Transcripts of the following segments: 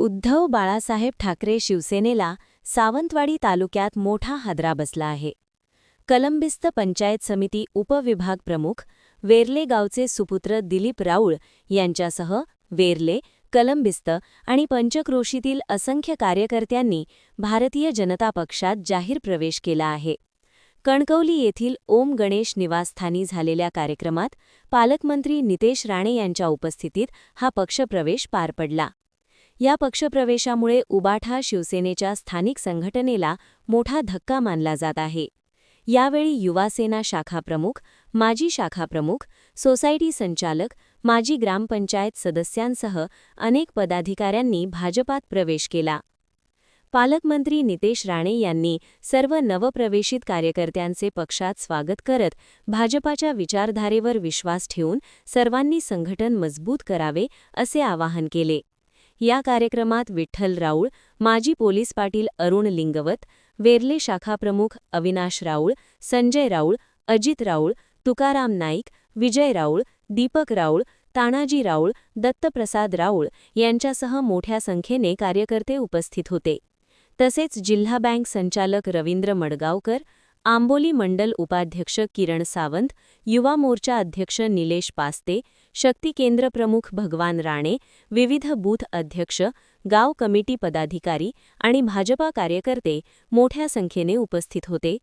उद्धव बाळासाहेब ठाकरे शिवसेनेला सावंतवाडी तालुक्यात मोठा हादरा बसला आहे. कलंबिस्त पंचायत समिती उपविभाग प्रमुख वेर्ले गावचे सुपुत्र दिलीप राऊळ यांच्यासह वेर्ले, कलंबिस्त आणि पंचक्रोशीतील असंख्य कार्यकर्त्यांनी भारतीय जनता पक्षात जाहीर प्रवेश केला आहे. कणकवली येथील ओम गणेश निवासस्थानी झालेल्या कार्यक्रमात पालकमंत्री नितेश राणे यांच्या उपस्थितीत हा पक्षप्रवेश पार पडला. या पक्षप्रवेशामुळे उबाठा शिवसेनेच्या स्थानिक संघटनेला मोठा धक्का मानला जात आहे. यावेळी युवासेना शाखाप्रमुख, माजी शाखाप्रमुख, सोसायटी संचालक, माजी ग्रामपंचायत सदस्यांसह अनेक पदाधिकाऱ्यांनी भाजपात प्रवेश केला. पालकमंत्री नितेश राणे यांनी सर्व नवप्रवेशित कार्यकर्त्यांचे पक्षात स्वागत करत भाजपाच्या विचारधारेवर विश्वास ठेवून सर्वांनी संघटन मजबूत करावे असे आवाहन केले. या कार्यक्रमात विठ्ठल राऊळ, माजी पोलीस पाटील अरुण लिंगवत, वेर्ले शाखाप्रमुख अविनाश राऊळ, संजय राऊळ, अजित राऊळ, तुकाराम नाईक, विजय राऊळ, दीपक राऊळ, तानाजी राऊळ, दत्तप्रसाद राऊळ यांच्यासह मोठ्या संख्येने कार्यकर्ते उपस्थित होते. तसेच जिल्हा बँक संचालक रवींद्र मडगावकर, आंबोली मंडल उपाध्यक्ष किरण सावंत, युवा मोर्चा अध्यक्ष निलेश पास्ते, शक्ती केंद्र प्रमुख भगवान राणे, विविध बूथ अध्यक्ष, गाव कमिटी पदाधिकारी आणि भाजपा कार्यकर्ते मोठ्या संख्येने उपस्थित होते.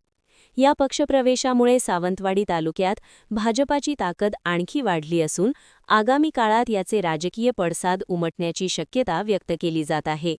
या पक्षप्रवेशामुळे सावंतवाडी तालुक्यात भाजपाची ताकद आणखी वाढली असून आगामी काळात याचे राजकीय पडसाद उमटण्याची शक्यता व्यक्त केली जात आहे.